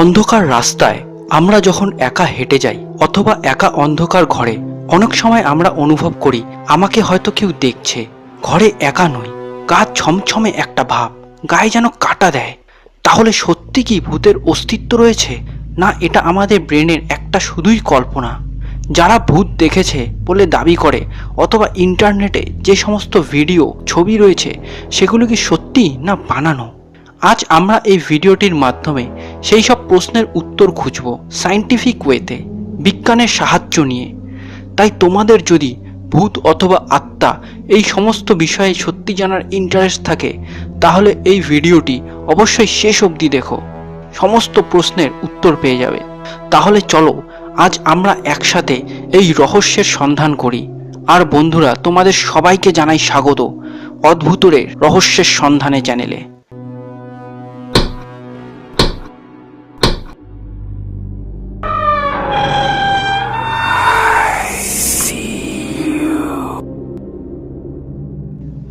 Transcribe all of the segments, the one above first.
অন্ধকার রাস্তায় আমরা যখন একা হেঁটে যাই অথবা একা অন্ধকার ঘরে অনেক সময় আমরা অনুভব করি আমাকে হয়তো কেউ দেখছে। ঘরে একা নই, গা ছমছমে একটা ভাব, গায়ে যেন কাটা দেয়। তাহলে সত্যি কি ভূতের অস্তিত্ব রয়েছে, না এটা আমাদের ব্রেনের একটা শুধুই কল্পনা? যারা ভূত দেখেছে বলে দাবি করে অথবা ইন্টারনেটে যে সমস্ত ভিডিও ছবি রয়েছে সেগুলো কি সত্যি না বানানো? আজ আমরা এই ভিডিওটির মাধ্যমে সেই সব প্রশ্নের উত্তর খুঁজব সায়েন্টিফিক ওয়েতে, বিজ্ঞানের সাহায্য নিয়ে। তাই তোমাদের যদি ভূত অথবা আত্মা এই সমস্ত বিষয়ে সত্যি জানার ইন্টারেস্ট থাকে তাহলে এই ভিডিওটি অবশ্যই শেষ অবধি দেখো, সমস্ত প্রশ্নের উত্তর পেয়ে যাবে। তাহলে চলো আজ আমরা একসাথে এই রহস্যের সন্ধান করি। আর বন্ধুরা, তোমাদের সবাইকে জানাই স্বাগত অদ্ভুতরের রহস্যের সন্ধানে চ্যানেলে।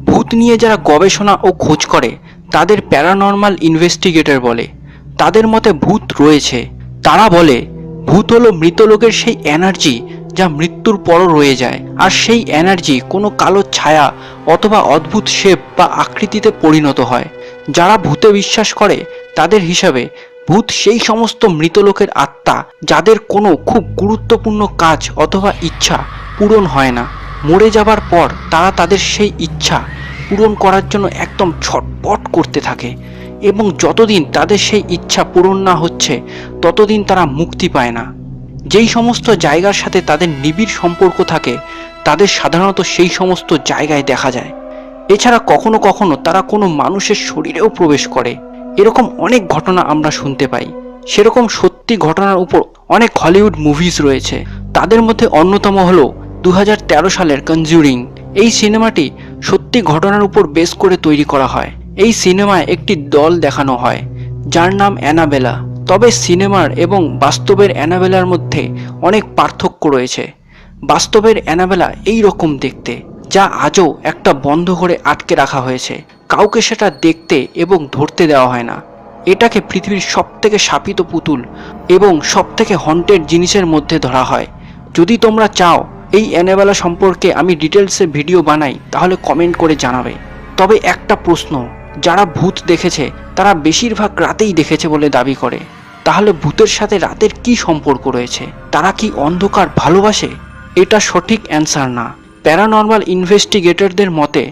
ভূত নিয়ে যারা গবেষণা ও খোঁজ করে তাদের প্যারানর্মাল ইনভেস্টিগেটর বলে। তাদের মতে ভূত রয়েছে। তারা বলে ভূত হলো মৃতলোকের সেই এনার্জি যা মৃত্যুর পরও রয়ে যায়, আর সেই এনার্জি কোনো কালো ছায়া অথবা অদ্ভুত শেপ বা আকৃতিতে পরিণত হয়। যারা ভূতে বিশ্বাস করে তাদের হিসাবে ভূত সেই সমস্ত মৃতলোকের আত্মা যাদের কোনো খুব গুরুত্বপূর্ণ কাজ অথবা ইচ্ছা পূরণ হয় না। মরে যাবার পর তারা তাদের সেই ইচ্ছা পূরণ করার জন্য একদম ছটপট করতে থাকে, এবং যতদিন তাদের সেই ইচ্ছা পূরণ না হচ্ছে ততদিন তারা মুক্তি পায় না। যেই সমস্ত জায়গার সাথে তাদের নিবিড় সম্পর্ক থাকে তাদের সাধারণত সেই সমস্ত জায়গায় দেখা যায়। এছাড়া কখনো কখনো তারা কোনো মানুষের শরীরেও প্রবেশ করে। এরকম অনেক ঘটনা আমরা শুনতে পাই। সেরকম সত্যি ঘটনার উপর অনেক হলিউড মুভিজ রয়েছে। তাদের মধ্যে অন্যতম হলো 2013 সালের কনজুরিং। এই সিনেমাটি সত্যি ঘটনার উপর বেস করে তৈরি করা হয়। এই সিনেমায় একটি দল দেখানো হয় যার নাম অ্যানাবেলা। তবে সিনেমার এবং বাস্তবের অ্যানাবেলার মধ্যে অনেক পার্থক্য রয়েছে। বাস্তবের অ্যানাবেলা এই রকম দেখতে, যা আজও একটা বন্ধ ঘরে আটকে রাখা হয়েছে। কাউকে সেটা দেখতে এবং ধরতে দেওয়া হয় না। এটাকে পৃথিবীর সবথেকে শাপিত পুতুল এবং সবথেকে হন্টেড জিনিসের মধ্যে ধরা হয়। যদি তোমরা চাও এই অ্যানাবেলা সম্পর্কে আমি ডিটেলসে ভিডিও বানাই তাহলে কমেন্ট করে জানাবে। তবে একটা প্রশ্ন, যারা ভূত দেখেছে তারা বেশিরভাগ রাতেই দেখেছে বলে দাবি করে। তাহলে ভূতের সাথে রাতের কি সম্পর্ক রয়েছে? তারা কি অন্ধকার ভালোবাসে? এটা সঠিক অ্যান্সার না। প্যারানর্মাল ইনভেস্টিগেটরদের মতে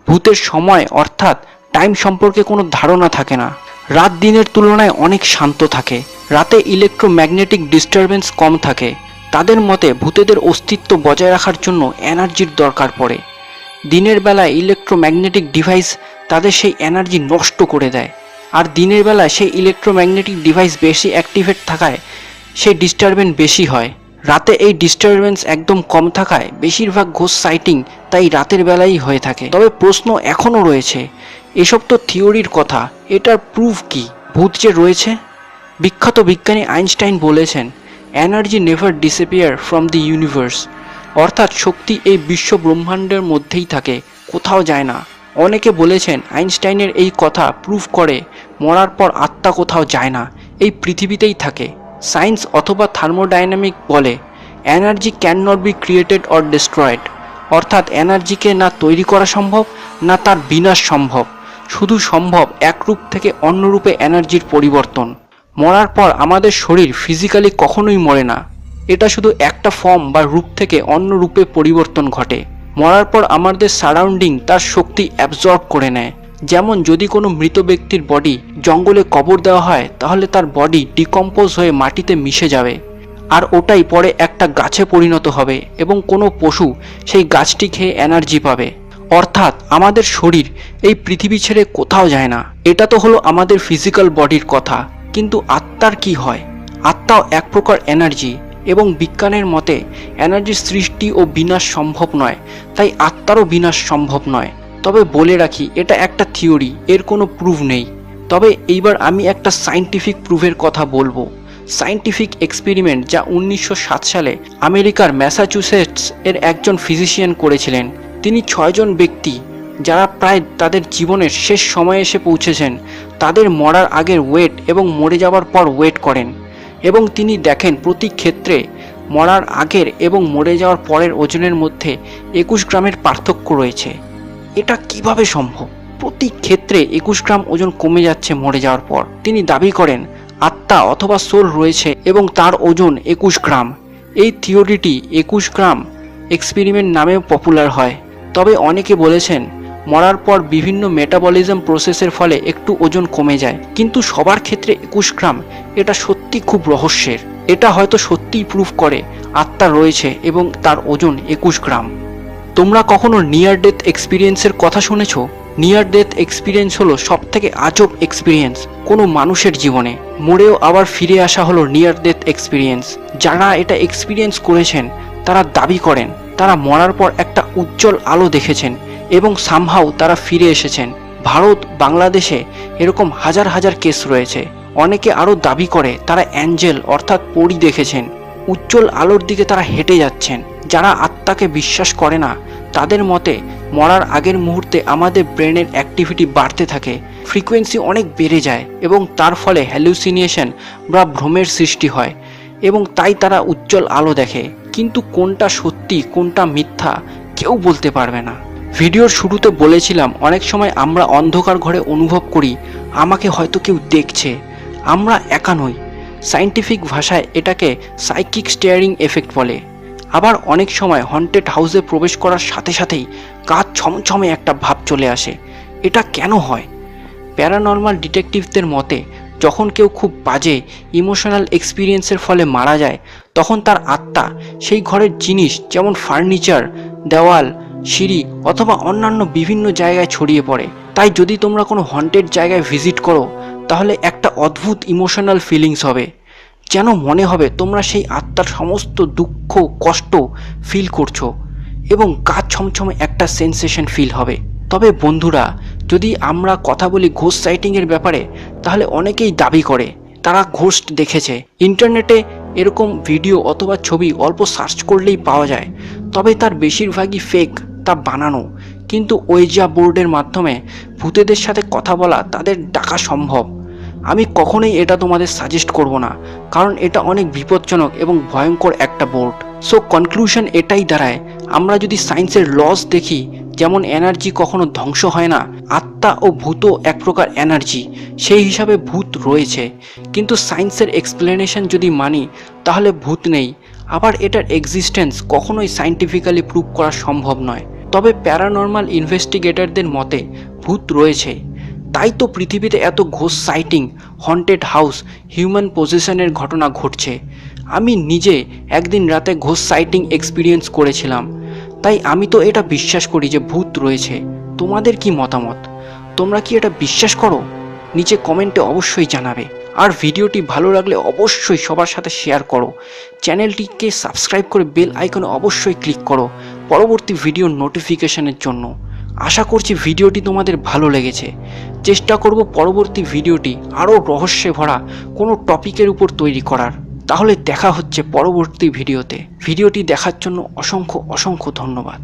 ভূতের সময় অর্থাৎ টাইম সম্পর্কে কোনো ধারণা থাকে না। রাত দিনের তুলনায় অনেক শান্ত থাকে। রাতে ইলেকট্রোম্যাগনেটিক ডিস্টারবেন্স কম থাকে। তাদের মতে ভূতেদের অস্তিত্ব বজায় রাখার জন্য এনার্জির দরকার পড়ে। দিনের বেলায় ইলেকট্রোম্যাগনেটিক ডিভাইস তাদের সেই এনার্জি নষ্ট করে দেয়, আর দিনের বেলায় সেই ইলেকট্রোম্যাগনেটিক ডিভাইস বেশি অ্যাক্টিভেট থাকায় সেই ডিস্টারবেন্স বেশি হয়। রাতে এই ডিস্টারবেন্স একদম কম থাকায় বেশিরভাগ ঘোস্ট সাইটিং তাই রাতের বেলায় হয়ে থাকে। তবে প্রশ্ন এখনও রয়েছে, এসব তো থিওরির কথা, এটার প্রুফ কি ভূত যে রয়েছে? বিখ্যাত বিজ্ঞানী আইনস্টাইন বলেছেন, energy never disappear from the universe, অর্থাৎ শক্তি এই বিশ্ব ব্রহ্মাণ্ডের মধ্যেই থাকে, কোথাও যায় না। অনেকে বলেছেন আইনস্টাইনের এই কথা প্রুফ করে মরার পর আত্মা কোথাও যায় না, এই পৃথিবীতেই থাকে। সায়েন্স অথবা থার্মোডাইনামিক বলে energy can not be created or destroyed, অর্থাৎ এনার্জিকে না তৈরি করা সম্ভব না তার বিনাশ সম্ভব, শুধু সম্ভব এক রূপ থেকে অন্য রূপে এনার্জির পরিবর্তন। মরার পর আমাদের শরীর ফিজিক্যালি কখনোই মরে না, এটা শুধু একটা ফর্ম বা রূপ থেকে অন্য রূপে পরিবর্তন ঘটে। মরার পর আমাদের সারাউন্ডিং তার শক্তি অ্যাবজর্ব করে নেয়। যেমন যদি কোনো মৃত ব্যক্তির বডি জঙ্গলে কবর দেওয়া হয় তাহলে তার বডি ডিকম্পোজ হয়ে মাটিতে মিশে যাবে, আর ওটাই পরে একটা গাছে পরিণত হবে এবং কোনো পশু সেই গাছটি খেয়ে এনার্জি পাবে। অর্থাৎ আমাদের শরীর এই পৃথিবী ছেড়ে কোথাও যায় না। এটা তো হলো আমাদের ফিজিক্যাল বডির কথা, কিন্তু আত্মার কি হয়? আত্মাও এক প্রকার এনার্জি, এবং বিজ্ঞানের মতে এনার্জির সৃষ্টি ও বিনাশ সম্ভব নয়, তাই আত্মারও বিনাশ সম্ভব নয়। তবে বলে রাখি, এটা একটা থিওরি, এর কোনো প্রুফ নেই। তবে এইবার আমি একটা সায়েন্টিফিক প্রুফের কথা বলবো। সায়েন্টিফিক এক্সপেরিমেন্ট যা 1907 সালে আমেরিকার ম্যাসাচুসেটস এর একজন ফিজিশিয়ান করেছিলেন। তিনি 6 জন ব্যক্তি যারা প্রায় তাদের জীবনের শেষ সময়ে এসে পৌঁছেছেন তাদের মরার আগের ওয়েট এবং মরে যাওয়ার পর ওয়েট করেন এবং তিনি দেখেন প্রতি ক্ষেত্রে মরার আগের এবং মরে যাওয়ার পরের ওজনের মধ্যে 21 গ্রামের পার্থক্য রয়েছে। এটা কিভাবে সম্ভব? প্রতি ক্ষেত্রে 21 গ্রাম ওজন কমে যাচ্ছে মরে যাওয়ার পর। তিনি দাবি করেন আত্মা অথবা সোল রয়েছে এবং তার ওজন 21 গ্রাম। এই থিওরিটি 21 গ্রাম এক্সপেরিমেন্ট নামেও পপুলার হয়। তবে অনেকে বলেছেন মরার পর বিভিন্ন মেটাবলিজম প্রসেসের ফলে একটু ওজন কমে যায়, কিন্তু সবার ক্ষেত্রে 21 গ্রাম এটা সত্যি খুব রহস্যের। এটা হয়তো সত্যিই প্রুফ করে আত্মা রয়েছে এবং তার ওজন 21 গ্রাম। তোমরা কখনো নিয়ার ডেথ এক্সপিরিয়েন্সের কথা শুনেছো? নিয়ার ডেথ এক্সপিরিয়েন্স হলো সবথেকে আজব এক্সপিরিয়েন্স কোনো মানুষের জীবনে। মরেও আবার ফিরে আসা হলো নিয়ার ডেথ এক্সপিরিয়েন্স। যারা এটা এক্সপিরিয়েন্স করেছেন তারা দাবি করেন তারা মরার পর একটা উজ্জ্বল আলো দেখেছেন এবং সামহাউ তারা ফিরে এসেছেন। ভারত, বাংলাদেশে এরকম হাজার হাজার কেস রয়েছে। অনেকে আরও দাবি করে তারা অ্যাঞ্জেল অর্থাৎ পরী দেখেছেন। উজ্জ্বল আলোর দিকে তারা হেঁটে যাচ্ছেন। যারা আত্মাকে বিশ্বাস করে না তাদের মতে মরার আগের মুহূর্তে আমাদের ব্রেনের অ্যাক্টিভিটি বাড়তে থাকে, ফ্রিকোয়েন্সি অনেক বেড়ে যায় এবং তার ফলে হ্যালুসিনেশন বা ভ্রমের সৃষ্টি হয় এবং তাই তারা উজ্জ্বল আলো দেখে। কিন্তু কোনটা সত্যি কোনটা মিথ্যা কেউ বলতে পারবে না। ভিডিওর শুরুতে বলেছিলাম অনেক সময় আমরা অন্ধকার ঘরে অনুভব করি আমাকে হয়তো কেউ দেখছে। আমরা একা নই। সায়েন্টিফিক ভাষায় এটাকে সাইকিক স্টিয়ারিং এফেক্ট বলে। আবার অনেক সময় হন্টেড হাউসে প্রবেশ করার সাথে সাথেই কাজ ছমছমে একটা ভাব চলে আসে। এটা কেন হয়? প্যারানর্মাল ডিটেকটিভদের মতে যখন কেউ খুব বাজে ইমোশনাল এক্সপিরিয়েন্সের ফলে মারা যায় তখন তার আত্মা সেই ঘরের জিনিস যেমন ফার্নিচার, দেওয়াল, সিঁড়ি অথবা অন্যান্য বিভিন্ন জায়গায় ছড়িয়ে পড়ে। তাই যদি তোমরা কোনো হন্টেড জায়গায় ভিজিট করো তাহলে একটা অদ্ভুত ইমোশনাল ফিলিংস হবে, যেন মনে হবে তোমরা সেই আত্মার সমস্ত দুঃখ কষ্ট ফিল করছো এবং গা ছমছমে একটা সেন্সেশন ফিল হবে। তবে বন্ধুরা, যদি আমরা কথা বলি ঘোস্ট সাইটিংয়ের ব্যাপারে তাহলে অনেকেই দাবি করে তারা ঘোস্ট দেখেছে। ইন্টারনেটে এরকম ভিডিও অথবা ছবি অল্প সার্চ করলেই পাওয়া যায়, তবে তার বেশিরভাগই ফেক, তা বানানো। কিন্তু ওয়েজা বোর্ডের মাধ্যমে ভূতেদের সাথে কথা বলা, তাদের ডাকা সম্ভব। আমি কখনোই এটা তোমাদের সাজেস্ট করব না, কারণ এটা অনেক বিপজ্জনক এবং ভয়ঙ্কর একটা বোর্ড। সো কনক্লুশন এটাই দাঁড়ায়, আমরা যদি সায়েন্সের লস দেখি, যেমন এনার্জি কখনো ধ্বংস হয় না, আত্মা ও ভূতও এক প্রকার এনার্জি, সেই হিসাবে ভূত রয়েছে। কিন্তু সায়েন্সের এক্সপ্লেনেশন যদি মানি তাহলে ভূত নেই। আবার এটার এক্সিস্টেন্স কখনোই সায়েন্টিফিক্যালি প্রুভ করা সম্ভব নয়। তবে প্যারানর্মাল ইনভেস্টিগেটরদের মতে ভূত রয়েছে। তাই তো পৃথিবীতে এত ghost citing, haunted house, human পজিশনের ঘটনা ঘটছে। আমি নিজে একদিন রাতে ঘোস্ট সাইটিং এক্সপিরিয়েন্স করেছিলাম। তাই আমি তো এটা বিশ্বাস করি যে ভূত রয়েছে। তোমাদের কি মতামত? তোমরা কি এটা বিশ্বাস করো? নিচে কমেন্টে অবশ্যই জানাবে। আর ভিডিওটি ভালো লাগলে অবশ্যই সবার সাথে শেয়ার করো। চ্যানেলটিকে সাবস্ক্রাইব করে বেল আইকনে অবশ্যই ক্লিক করো পরবর্তী ভিডিওর নোটিফিকেশনের জন্য। আশা করছি ভিডিওটি তোমাদের ভালো লেগেছে। চেষ্টা করব পরবর্তী ভিডিওটি আরও রহস্যে ভরা কোনো টপিকের উপর তৈরি করার। তাহলে দেখা হচ্ছে পরবর্তী ভিডিওতে। ভিডিওটি দেখার জন্য অসংখ্য অসংখ্য ধন্যবাদ।